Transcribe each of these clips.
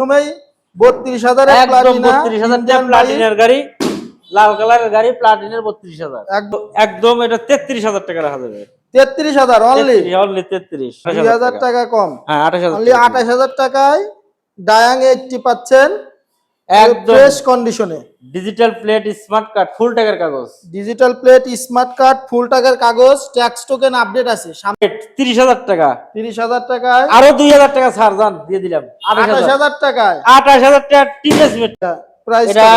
প্রথমেই 32,000 এর একদম প্লাটিনা 32,000 টাকা প্লাটিনার গাড়ি, লাল কালারের গাড়ি, প্লাটিনার 32,000 একদম। এটা 33,000 টাকা রাখা যাবে। 33,000 অনলি 33 2,000 টাকা কম। হ্যাঁ 28,000 অনলি 28,000 টাকায় ডায়াং 80 পাচ্ছেন একদম ফ্রেশ কন্ডিশনে। ডিজিটাল প্লেট, স্মার্ট কার্ড, ফুল টাকার কাগজ। ডিজিটাল প্লেট, স্মার্ট কার্ড, ফুল টাকার কাগজ, ট্যাক্স টোকেন আপডেট আছে। 30,000 টাকা, 30,000 টাকায় আরো 2,000 টাকা ছাড় যান দিয়ে দিলাম। 28,000 টাকায় 28,000 টাকা টিএস মেট। প্রাইস এটা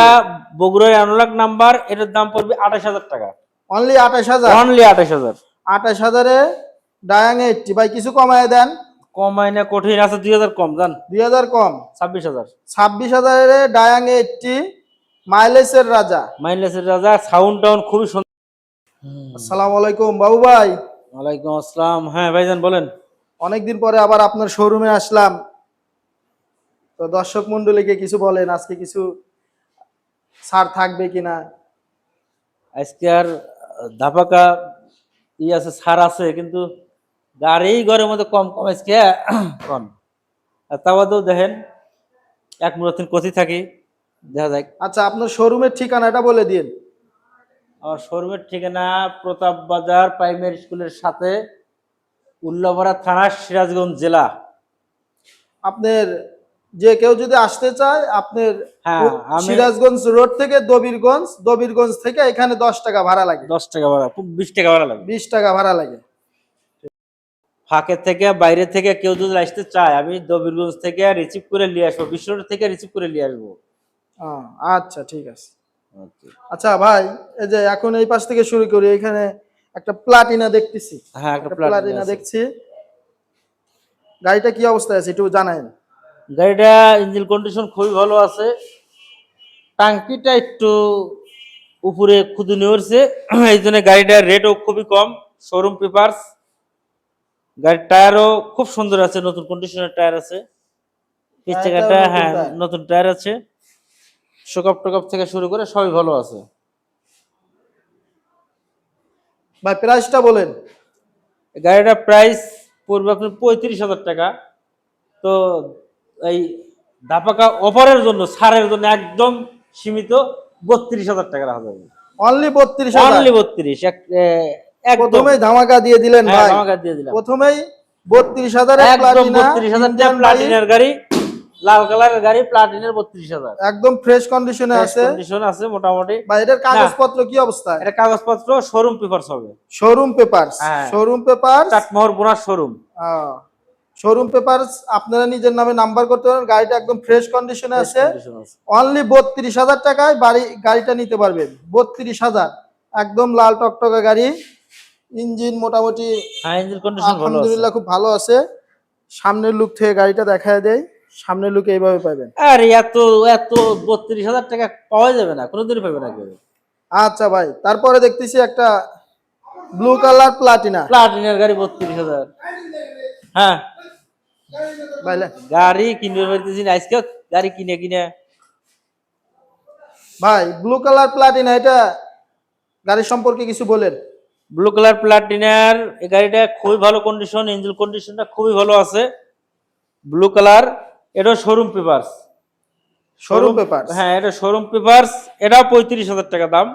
বগুড়ার অ্যানালগ নাম্বার, এটার দাম পড়বে 28,000 টাকা। অনলি 28,000। অনলি 28,000। 28,000 এ ডায়াং 80 ভাই কিছু কমায় দেন। কমাই না, কঠিন আছে। 2,000 কম যান। 2,000 কম 26,000। 26,000 এ ডায়াং 80 মাইলেজের রাজা। মাইলেজের রাজা, সাউন্ড টাউন খুবই সুন্দর। আসসালামু আলাইকুম বাবু ভাই। ওয়ালাইকুম আসসালাম। হ্যাঁ ভাইজান বলেন। অনেকদিন পরে আবার আপনার শোরুমে আসলাম, তো দর্শক মন্ডলীকে কিছু বলেন, আজকে কিছু ছাড় থাকবে কিনা। আজকে আর ধাপাকা আছে, ছাড় আছে, কিন্তু গাড়ি ঘরের মধ্যে কম কম আজকে কম। আর তাও দেখেন এক মুরতিন কথি থাকি, দেখা যায়। আচ্ছা আপনার শোরুমের ঠিকানাটা বলে দিন। আমার শোরুমের ঠিকানা প্রতাপ বাজার প্রাইমারি স্কুলের সাথে, উল্লাপাড়া থানা, সিরাজগঞ্জ জেলা। আপনার যে কেউ যদি আসতে চায়, আপনার হ্যাঁ, আমি সিরাজগঞ্জ রোড থেকে দবিরগঞ্জ, দবিরগঞ্জ থেকে এখানে 10 টাকা ভাড়া লাগে। 10 টাকা ভাড়া, 20 টাকা ভাড়া লাগে। 20 টাকা ভাড়া লাগে। ফাঁকে থেকে বাইরে থেকে কেউ যদি আসতে চায়, আমি দবিরগঞ্জ থেকে রিসিভ করে নিয়ে আসবো, বিশ্বরোড থেকে রিসিভ করে নিয়ে আসবো। আচ্ছা ঠিক আছে। আচ্ছা ভাই, এই যে এখন এই পাশ থেকে শুরু করি, এখানে একটা প্লাটিনা দেখতেছি। হ্যাঁ, একটা প্লাটিনা দেখছি। গাড়িটা কি অবস্থায় আছে একটু জানায়েন। গাড়িটা ইঞ্জিন কন্ডিশন খুবই ভালো আছে। টাঙ্কিটা একটু উপরে খুদুনি উঠছে, এই জন্য গাড়িটার রেটও খুবই কম। Showroom papers. গাড়ির টায়ারও খুব সুন্দর আছে, নতুন কন্ডিশনের টায়ার আছে। পিছচাকাটা হ্যাঁ নতুন টায়ার আছে। শোকআপ টোকআপ থেকে শুরু করে সবই ভালো আছে। ভাই প্রাইসটা বলেন। গাড়িটার প্রাইস পড়বে আপনার 35,000 টাকা। তো এই ধাপাকা অফারের জন্য, ছাড়ের জন্য একদম সীমিত 32,000 টাকা রাখা যাবে। অনলি 32,000। অনলি 32। প্রথমেই ধামাকা দিয়ে দিলেন ভাই। ধামাকা দিয়ে দিলাম। প্রথমেই 32,000 এর একদম প্লাটিনা 32,000 টাকা প্লাটিনার গাড়ি, লাল কালারের গাড়ি, প্লাটিনার 32,000। একদম ফ্রেশ কন্ডিশনে আছে। কন্ডিশন আছে মোটামুটি। ভাই এটার কাগজপত্র কি অবস্থা? এটা কাগজপত্র শোরুম পেপারস হবে। Showroom papers. হ্যাঁ, showroom papers, Chatmohar bonus showroom. Showroom papers আপনারা নিজের নামে নাম্বার করতে পারেন। গাড়িটা একদম ফ্রেশ কন্ডিশনে আছে। অনলি 32,000 টাকায় গাড়িটা নিতে পারবেন। 32,000 একদম লাল টকটকা গাড়ি। ইঞ্জিন মোটামুটি হ্যাঁ, ইঞ্জিন কন্ডিশন ভালো আছে, আলহামদুলিল্লাহ খুব ভালো আছে। সামনের লুক থেকে গাড়িটা দেখায় দেয়। সামনের লুক এইভাবে পাবেন। আর এত এত 32,000 টাকা পাওয়া যাবে না, কোনোদিনই পাবে না কেউ। আচ্ছা ভাই, তারপরে দেখতেছি একটা ব্লু কালার প্লাটিনা। প্লাটিনার গাড়ি 32,000। হ্যাঁ ভাইলে গাড়ি কিনবে পারতেছি না আজকে, গাড়ি কিনে কিনে। ভাই ব্লু কালার প্লাটিনা, এটা গাড়ি সম্পর্কে কিছু বলেন। ব্লু কালার প্লাটিনার এই গাড়িটা খুবই ভালো কন্ডিশন, ইঞ্জিন কন্ডিশনটা খুবই ভালো আছে। ব্লু কালার, এটা শোরুম পেপারস। শোরুম পেপারস, হ্যাঁ এটা শোরুম পেপারস। এটাও 35,000 টাকা দাম।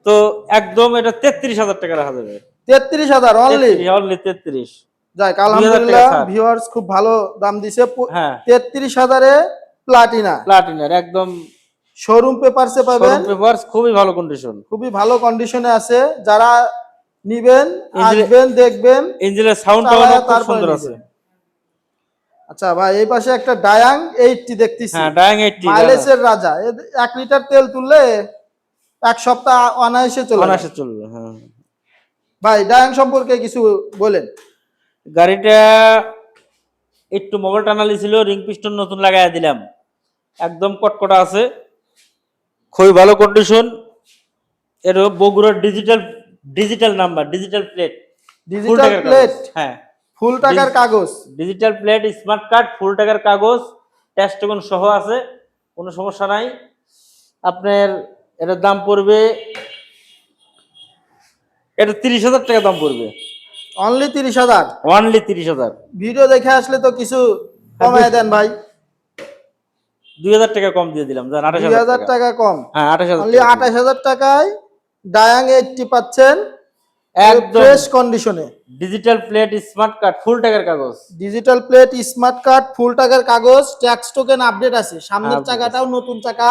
তো একদম এটা 33,000 টাকা রাখা যাবে। 33,000 অনলি। অনলি 33। যাক আলহামদুলিল্লাহ, ভিউয়ার্স খুব ভালো দাম দিছে। হ্যাঁ 33,000 এ প্লাটিনা। প্লাটিনার একদম শোরুম পেপারসে পাবেন। শোরুম পেপারস খুবই ভালো কন্ডিশন, খুবই ভালো কন্ডিশনে আছে। যারা নিবেন আসবেন, দেখবেন। ইঞ্জিনের সাউন্ডটাও খুব সুন্দর আছে। আচ্ছা ভাই, এই পাশে একটা ডায়াং 80 দেখতেছি। হ্যাঁ ডায়াং 80 মাইলেজের রাজা। 1 লিটার তেল তুললে এক সপ্তাহ অনায়াসে চলবে। হ্যাঁ ভাই ডায়াং সম্পর্কে কিছু বলেন। গাড়িটা একটু মোবাইল টানালি ছিল, রিং পিস্টন নতুন লাগাই দিলাম, একদম কটকটা আছে, খুবই ভালো কন্ডিশন। এর বগুড়ার digital number, digital plate, digital plate, হ্যাঁ ফুল টাকার কাগজ, ডিজিটাল প্লেট, স্মার্ট কার্ড, ফুল টাকার কাগজ, ট্যাক্স টোকেন সহ আছে, কোনো সমস্যা নাই। আপনার এটার দাম পড়বে, এটা 30,000 টাকা দাম পড়বে। অনলি 30,000। অনলি 30,000। ভিডিও দেখে আসলে তো কিছু কমায় দেন ভাই। 2000 টাকা কম দিয়ে দিলাম, জান 28000 2000 টাকা। টাকা কম, হ্যাঁ 28000 অনলি 28000 টাকায় ডায়াং 80 পাচ্ছেন একদম ফ্রেশ কন্ডিশনে। ডিজিটাল প্লেট, স্মার্ট কার্ড, ফুল টাকার কাগজ। ডিজিটাল প্লেট, স্মার্ট কার্ড, ফুল টাকার কাগজ, ট্যাক্স টোকেন আপডেট আছে। সামনের update চাকাটাও নতুন চাকা,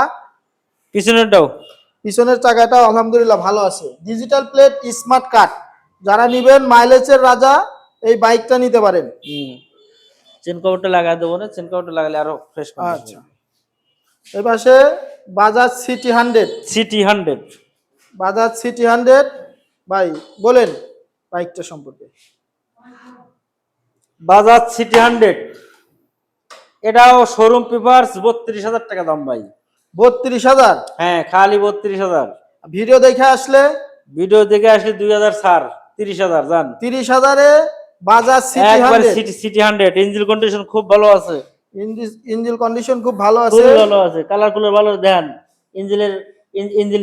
পিছনেরটাও। পিছনের চাকাটাও আলহামদুলিল্লাহ ভালো আছে। ডিজিটাল প্লেট, স্মার্ট কার্ড, যারা নিবেন মাইলেজের রাজা এই বাইকটা নিতে পারেন। চেন কভারটা লাগাই দেবো না, চেন কভারটা লাগালে আরো ফ্রেশ কন্ডিশন। আচ্ছা, এই পাশে Bajaj city 100, city 100, Bajaj city 100 ভাই বলেন বাইকটা সম্পর্কে। বাজাজ সিটি 100, এটাও শোরুম পেপারস, 32,000 টাকা দাম ভাই। 32,000? হ্যাঁ, খালি 32,000। ভিডিও দেখে আসলে, ভিডিও দেখে আসলে 2000 ছাড়, 30,000 জান। 30,000-এ বাজাজ সিটি একবার 100। সিটি 100, ইঞ্জিন কন্ডিশন খুব ভালো আছে, ইঞ্জিন কন্ডিশন খুব ভালো খুব আছে। ভালো আছে, কালার কুলার ভালো দেন, ইঞ্জিনের ইঞ্জিন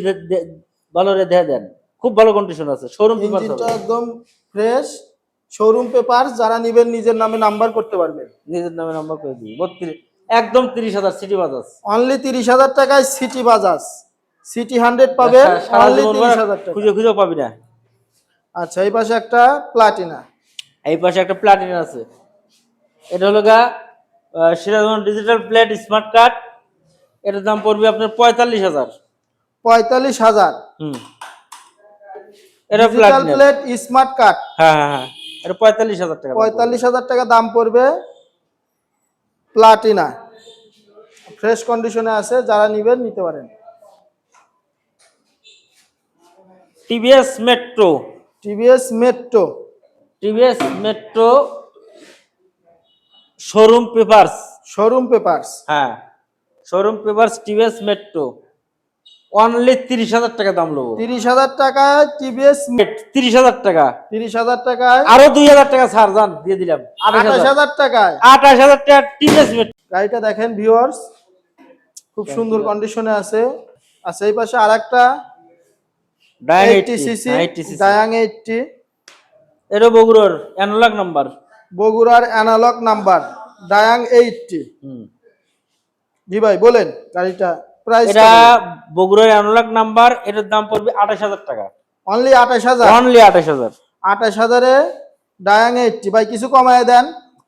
ভালো রে দেখে দেন, খুব ভালো কন্ডিশন আছে, শোরুম পেপার ইঞ্জিনটা একদম ফ্রেশ, শোরুম পেপার, যারা নিবেন নিজের নামে নাম্বার করতে পারবেন। নিজের নামে নাম্বার করে দিই 32, একদম 30,000 সিটি বাজাজ। অনলি 30,000 টাকায় সিটি বাজাজ সিটি 100 পাবেন, সারা অনলি জীবন 30,000 টাকা। খুঁজে খুঁজে পাবি না। আচ্ছা, এই পাশে একটা প্লাটিনা, এই পাশে একটা প্লাটিনা আছে, এটা হলো গা Sirajganj digital plate smart card, এটার দাম পড়বে আপনার 45,000। 45,000 এটা digital Platina, plate smart card, হ্যাঁ হ্যাঁ হ্যাঁ, এটা 45,000 টাকা দাম পড়বে। 45,000 টাকা দাম পড়বে। প্লাটিনা ফ্রেশ কন্ডিশনে আছে, যারা নিবেন নিতে পারেন। TVS Metro, TVS Metro, TVS Metro showroom papers, showroom papers, হ্যাঁ showroom papers TVS Metro, only 30,000 টাকা দাম নেবো। 30,000 টাকায় টিভিএস, 30,000 টাকা, 30,000 টাকায়, আরো 2,000 টাকা ছাড় জান দিয়ে দিলাম, 28,000। 28,000 টাকায় 28,000 টাকা টিভিএস মেট্রো। গাড়িটা দেখেন ভিউয়ার্স, খুব সুন্দর কন্ডিশনে আছে। আচ্ছা, এই পাশে আরেকটা ডায়াং 80 সিসি 80 সিসি, ডায়াং 80, এটা বগুড়ার অ্যানালগ নাম্বার। বগুড়ার অ্যানালগ নাম্বার ডায়াং 80। জি ভাই বলেন গাড়িটা প্রাইস। এটা বগুড়ার অ্যানালগ নাম্বার, এটার দাম পড়বে 28,000 টাকা, অনলি 28,000। অনলি 28,000। 28,000-এ ডায়াং 80 ভাই, কিছু কমায় দেন।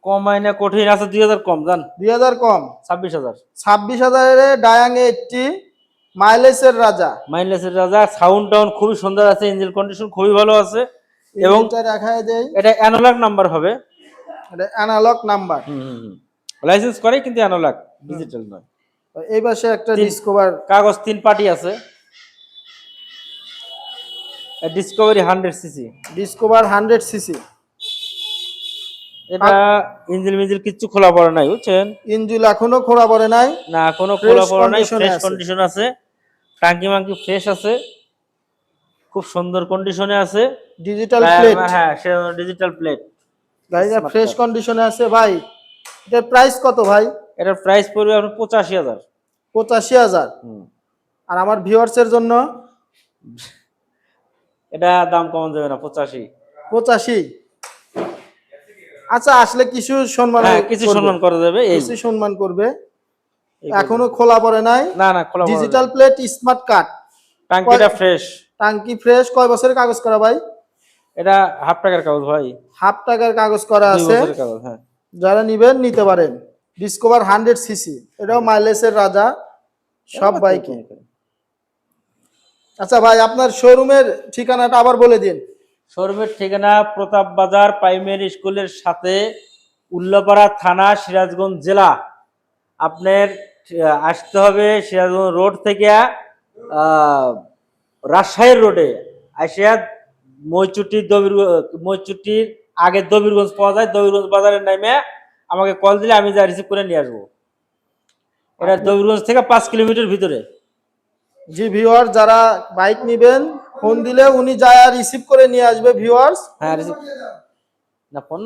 কমাই না, কঠিন আছে, 2,000 কম জান, 2,000 কম, 26,000। 26,000-এ ডায়াং 80, মাইলেজের রাজা। মাইলেজের রাজা, সাউন্ড টাউন খুবই সুন্দর আছে, ইঞ্জিন কন্ডিশন খুবই ভালো আছে, এবং এটা দেখায় দেই, এটা অ্যানালগ নাম্বার হবে। এটা অ্যানালগ নাম্বার। লাইসেন্স করে কিন্তু অ্যানালগ, ডিজিটাল নয়। এই পাশে একটা ডিসকভার, কাগজ 3 পার্টি আছে, ডিসকভারি 100 সিসি। Discover 100 CC. এটা ইঞ্জিন মিঞ্জিন কিচ্ছু খোলা পড়ে নাই, বুঝছেন? ইঞ্জিন এখনো খোলা পড়ে নাই, না কোনো খোলা পড়ে নাই, condition-এ ফ্রেশ আছে। কন্ডিশন আছে, টাঙ্কি মাঙ্কি ফ্রেশ আছে, খুব সুন্দর কন্ডিশনে আছে। ডিজিটাল প্লেট, হ্যাঁ সে ডিজিটাল প্লেট, গাড়িটা Smart ফ্রেশ card। কন্ডিশনে আছে ভাই। এটার প্রাইস কত ভাই? এটার প্রাইস পড়বে আপনার 85,000। 85,000। আর আমার ভিউয়ার্সের জন্য এটা দাম কমন যাবে না, 85। 85। আচ্ছা, আসলে কিছু সম্মান, হ্যাঁ কিছু সম্মান করা যাবে, এই কিছু সম্মান করবে। এই এখনো খোলা পড়ে নাই, না না খোলা পড়ে ডিজিটাল নাই। প্লেট স্মার্ট কার্ড, টাঙ্কিটা ফ্রেশ। টাঙ্কি ফ্রেশ। কয় বছরের কাগজ করা ভাই? এটা হাফ টাকার কাগজ ভাই, হাফ টাকার কাগজ করা 2 আছে, বছরের কাগজ, হ্যাঁ। যারা নিবেন নিতে পারেন। ডিসকভার 100 সিসি, এটাও মাইলেজের রাজা সব বাইকে। আচ্ছা ভাই, আপনার শোরুমের ঠিকানাটা আবার বলে দিন। শোরুমের ঠিকানা প্রতাপ বাজার প্রাইমারি স্কুলের সাথে, উল্লাপাড়া থানা, সিরাজগঞ্জ জেলা। আপনার আসতে হবে সিরাজগঞ্জ রোড থেকে রাজশাহীর রোডে আসিয়া মইচুটির আগে দবিরগঞ্জ পাওয়া যায়, দবিরগঞ্জ বাজারের নামে আমাকে কল দিলে আমি যা রিসিভ করে নিয়ে আসবো। এটা দবিরগঞ্জ থেকে 5 কিলোমিটার ভিতরে। জি ভিউয়ার, যারা বাইক নিবেন ফোন দিলে উনি যায় রিসিভ করে নিয়ে আসবে ভিউয়ার্স। হ্যাঁ রিসিভ না, ফোন